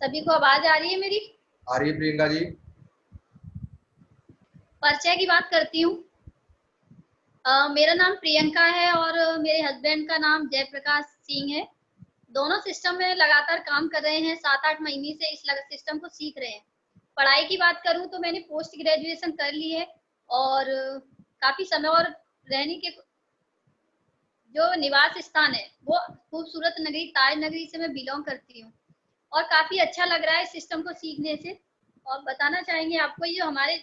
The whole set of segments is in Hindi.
सभी को आवाज आ रही है मेरी? आ रही है प्रियंका जी। परिचय की बात करती हूँ। मेरा नाम प्रियंका है और मेरे हस्बैंड का नाम जयप्रकाश सिंह है। दोनों सिस्टम में लगातार काम कर रहे हैं, 7-8 महीने से इस सिस्टम को सीख रहे हैं। पढ़ाई की बात करूँ तो मैंने पोस्ट ग्रेजुएशन कर ली है और काफी समय, और रहने के जो निवास स्थान है वो खूबसूरत नगरी ताज नगरी से मैं बिलोंग करती हूँ और काफी अच्छा लग रहा है इस सिस्टम को सीखने से। और बताना चाहेंगे आपको, ये जो हमारे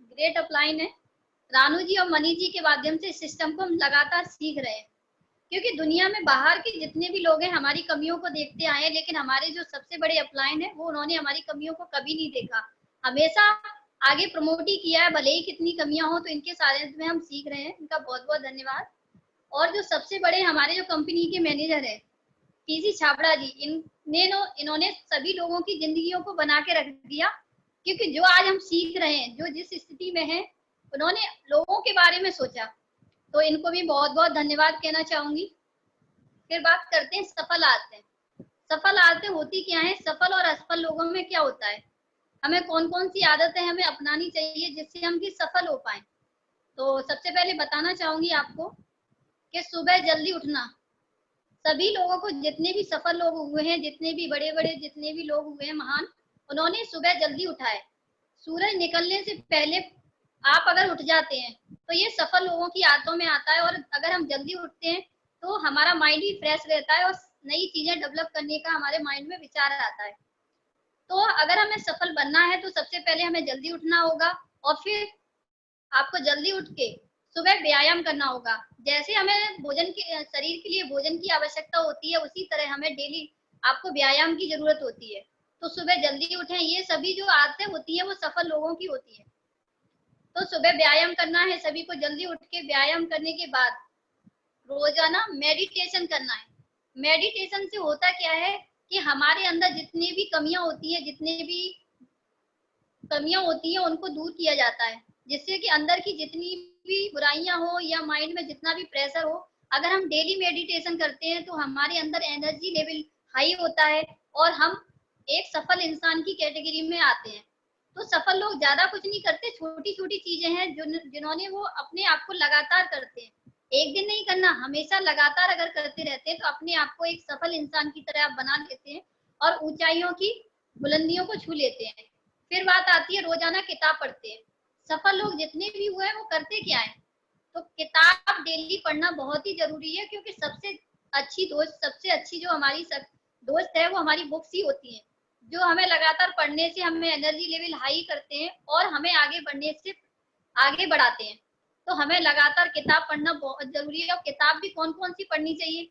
ग्रेट अपलाइन है रानू जी और मनी जी के माध्यम से इस सिस्टम को हम लगातार सीख रहे हैं, क्योंकि दुनिया में बाहर के जितने भी लोग हैं हमारी कमियों को देखते आए हैं, लेकिन हमारे जो सबसे बड़े अपलाइन है वो उन्होंने हमारी कमियों को कभी नहीं देखा, हमेशा आगे प्रमोट ही किया है, भले ही कितनी कमियां हो। तो इनके सारे में हम सीख रहे हैं, इनका बहुत बहुत धन्यवाद। और जो सबसे बड़े हमारे जो कंपनी के मैनेजर है पीसी छाबड़ा जी, इन्होंने सभी लोगों की जिंदगियों को बना के रख दिया, क्योंकि जो आज हम सीख रहे हैं, जो जिस स्थिति में है, उन्होंने लोगों के बारे में सोचा। तो इनको भी बहुत बहुत धन्यवाद कहना चाहूंगी। फिर बात करते हैं सफल आदतें। सफल आदतें होती क्या है, सफल और असफल लोगों में क्या होता है, हमें कौन कौन सी आदतें हमें अपनानी चाहिए जिससे हम भी सफल हो पाए। तो सबसे पहले बताना चाहूंगी आपको कि सुबह जल्दी उठना। सभी लोगों को, जितने भी सफल लोग हुए हैं, जितने भी बड़े बड़े जितने भी लोग हुए हैं महान, उन्होंने सुबह जल्दी उठा है। सूरज निकलने से पहले आप अगर उठ जाते हैं तो ये सफल लोगों की आदतों में आता है। और अगर हम जल्दी उठते हैं तो हमारा माइंड भी फ्रेश रहता है और नई चीजें डेवलप करने का हमारे माइंड में विचार आता है। तो अगर हमें सफल बनना है तो सबसे पहले हमें जल्दी उठना होगा, और फिर आपको जल्दी उठ के सुबह व्यायाम करना होगा। जैसे हमें भोजन के शरीर के लिए भोजन की आवश्यकता होती है, उसी तरह हमें डेली आपको व्यायाम की जरूरत होती है। तो सुबह जल्दी उठें, ये सभी जो आदतें होती है वो सफल लोगों की होती है। तो सुबह व्यायाम करना है सभी को, जल्दी उठ के व्यायाम करने के बाद रोजाना मेडिटेशन करना है। मेडिटेशन से होता क्या है कि हमारे अंदर जितनी भी कमियां होती है, जितने भी कमियां होती हैं उनको दूर किया जाता है, जिससे कि अंदर की जितनी भी बुराइयां हो या माइंड में जितना भी प्रेशर हो, अगर हम डेली मेडिटेशन करते हैं तो हमारे अंदर एनर्जी लेवल हाई होता है और हम एक सफल इंसान की कैटेगरी में आते हैं। तो सफल लोग ज्यादा कुछ नहीं करते, छोटी छोटी चीजें हैं जिन्होंने वो अपने आप को लगातार करते हैं। एक दिन नहीं करना, हमेशा लगातार अगर करते रहते हैं तो अपने आप को एक सफल इंसान की तरह आप बना लेते हैं और ऊंचाइयों की बुलंदियों को छू लेते हैं। फिर बात आती है रोजाना किताब पढ़ते हैं। सफल लोग जितने भी हुए हैं वो करते क्या है, तो किताब डेली पढ़ना बहुत ही जरूरी है, क्योंकि सबसे अच्छी दोस्त, सबसे अच्छी जो हमारी दोस्त है वो हमारी बुक्स ही होती है, जो हमें लगातार पढ़ने से हमें एनर्जी लेवल हाई करते हैं और हमें आगे बढ़ने से आगे बढ़ाते हैं। तो हमें लगातार किताब पढ़ना बहुत जरूरी है। और किताब भी कौन कौन सी पढ़नी चाहिए,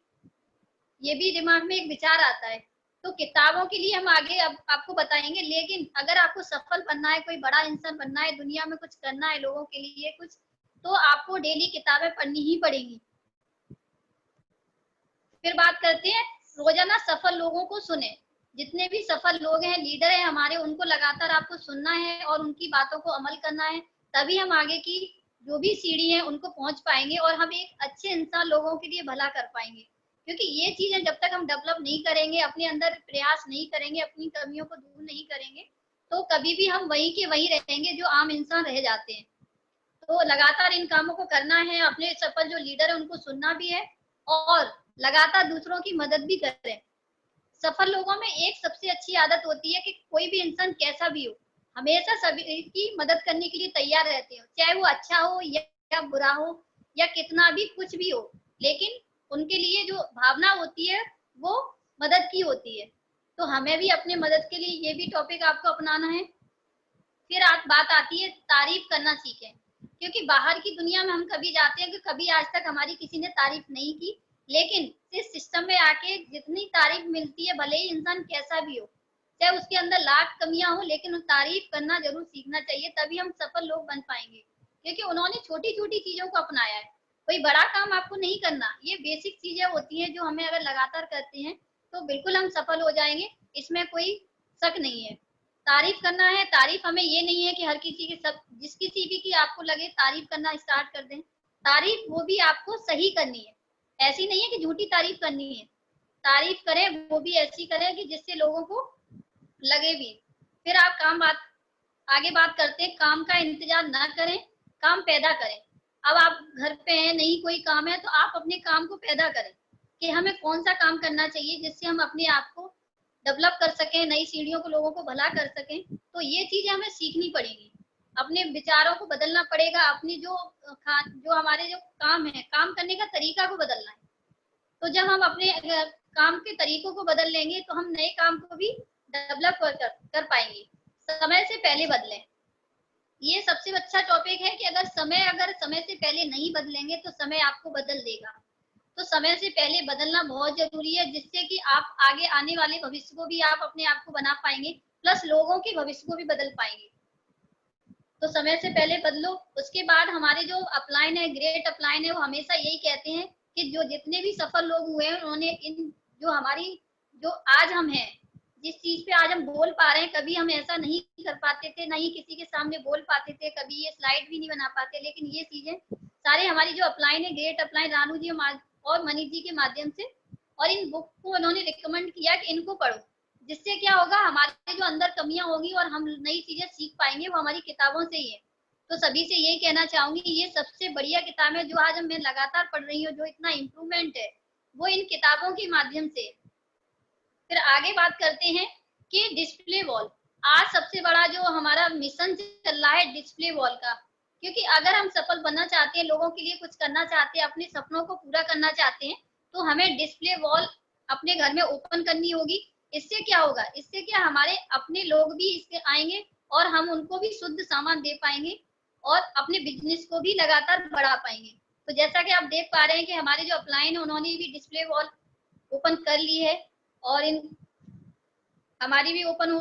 ये भी दिमाग में एक विचार आता है। तो किताबों के लिए हम आगे अब आपको बताएंगे, लेकिन अगर आपको सफल बनना है, कोई बड़ा इंसान बनना है, दुनिया में कुछ करना है लोगों के लिए कुछ, तो आपको डेली किताबें पढ़नी ही पड़ेंगी। फिर बात करते हैं रोजाना सफल लोगों को सुने। जितने भी सफल लोग हैं, लीडर हैं हमारे, उनको लगातार आपको सुनना है और उनकी बातों को अमल करना है, तभी हम आगे की जो भी सीढ़ी है उनको पहुंच पाएंगे और हम एक अच्छे इंसान लोगों के लिए भला कर पाएंगे। क्योंकि ये चीजें जब तक हम डेवलप नहीं करेंगे, अपने अंदर प्रयास नहीं करेंगे, अपनी कमियों को दूर नहीं करेंगे, तो कभी भी हम वहीं के वहीं रहेंगे जो आम इंसान रह जाते हैं। तो लगातार इन कामों को करना है, अपने सफल जो लीडर है उनको सुनना भी है और लगातार दूसरों की मदद भी करें। सफल लोगों में एक सबसे अच्छी आदत होती है कि कोई भी इंसान कैसा भी हो, हमेशा सभी की मदद करने के लिए तैयार रहते हो, चाहे वो अच्छा हो या बुरा हो या कितना भी कुछ भी हो, लेकिन उनके लिए जो भावना होती है वो मदद की होती है। तो हमें भी अपने मदद के लिए ये भी टॉपिक आपको अपनाना है। फिर बात आती है तारीफ करना सीखें, क्योंकि बाहर की दुनिया में हम कभी जाते हैं कि कभी आज तक हमारी किसी ने तारीफ नहीं की, लेकिन इस सिस्टम में आके जितनी तारीफ मिलती है, भले ही इंसान कैसा भी हो, चाहे उसके अंदर लाख कमियां हो, लेकिन तारीफ करना जरूर सीखना चाहिए, तभी हम सफल लोग बन पाएंगे। क्योंकि उन्होंने छोटी छोटी चीजों को अपनाया है, कोई बड़ा काम आपको नहीं करना, ये बेसिक चीजें होती हैं जो हमें अगर लगातार करते हैं तो बिल्कुल हम सफल हो जाएंगे, इसमें कोई शक नहीं है। तारीफ करना है, तारीफ हमें ये नहीं है कि हर किसी की, सब जिस किसी भी की आपको लगे तारीफ करना स्टार्ट कर दें, तारीफ वो भी आपको सही करनी है, ऐसी नहीं है कि झूठी तारीफ करनी है। तारीफ करें वो भी ऐसी करें कि जिससे लोगों को लगे भी, फिर आप आगे बात करते हैं, काम का इंतजार ना करें, काम पैदा करें। अब आप घर पे हैं, नहीं कोई काम है, तो आप अपने काम को पैदा करें कि हमें कौन सा काम करना चाहिए जिससे हम अपने आप को डेवलप कर सकें, नई सीढ़ियों को लोगों को भला कर सकें। तो ये चीजें हमें सीखनी पड़ेगी, अपने विचारों को बदलना पड़ेगा, अपनी जो हमारे जो काम है, काम करने का तरीका को बदलना है। तो जब हम अपने काम के तरीकों को बदल लेंगे तो हम नए काम को भी डेवलप कर पाएंगे। समय से पहले बदलें, ये सबसे अच्छा टॉपिक है कि अगर समय से पहले नहीं बदलेंगे तो समय आपको बदल देगा। तो समय से पहले बदलना बहुत जरूरी है, जिससे कि आप आगे आने वाले भविष्य को भी आप अपने आप को बना पाएंगे, प्लस लोगों के भविष्य को भी बदल पाएंगे। तो समय से पहले बदलो। उसके बाद हमारे जो अपलाइन है, ग्रेट अपलाइन है, वो हमेशा यही कहते हैं कि जो जितने भी सफल लोग हुए हैं उन्होंने इन जो हमारी जो आज हम हैं, जिस चीज पे आज हम बोल पा रहे हैं, कभी हम ऐसा नहीं कर पाते थे, ना ही किसी के सामने बोल पाते थे, कभी ये स्लाइड भी नहीं बना पाते, लेकिन ये चीजें सारे हमारी जो अपलाइन है, ग्रेट अपलाइन, रानू जी और मनीष जी के माध्यम से, और इन बुक को उन्होंने रिकमेंड किया कि इनको पढ़ो, जिससे क्या होगा, हमारे जो अंदर कमियां होगी और हम नई चीजें सीख पाएंगे, वो हमारी किताबों से ही है। तो सभी से यही कहना चाहूंगी, ये सबसे बढ़िया किताब है जो आज मैं लगातार पढ़ रही हूँ, जो इतना इम्प्रूवमेंट है वो इन किताबों के माध्यम से। फिर आगे बात करते हैं कि डिस्प्ले वॉल, आज सबसे बड़ा जो हमारा मिशन चल रहा है डिस्प्ले वॉल का, क्योंकि अगर हम सफल बनना चाहते हैं, लोगों के लिए कुछ करना चाहते हैं, अपने सपनों को पूरा करना चाहते हैं, तो हमें डिस्प्ले वॉल अपने घर में ओपन करनी होगी। इससे क्या होगा, इससे क्या हमारे अपने लोग भी इससे आएंगे और हम उनको भी शुद्ध सामान दे पाएंगे और अपने बिजनेस को भी लगातार बढ़ा पाएंगे। तो जैसा कि आप देख पा रहे हैं कि हमारे जो अपलाइन है उन्होंने भी डिस्प्ले वॉल ओपन कर ली है और इन हमारी भी ओपन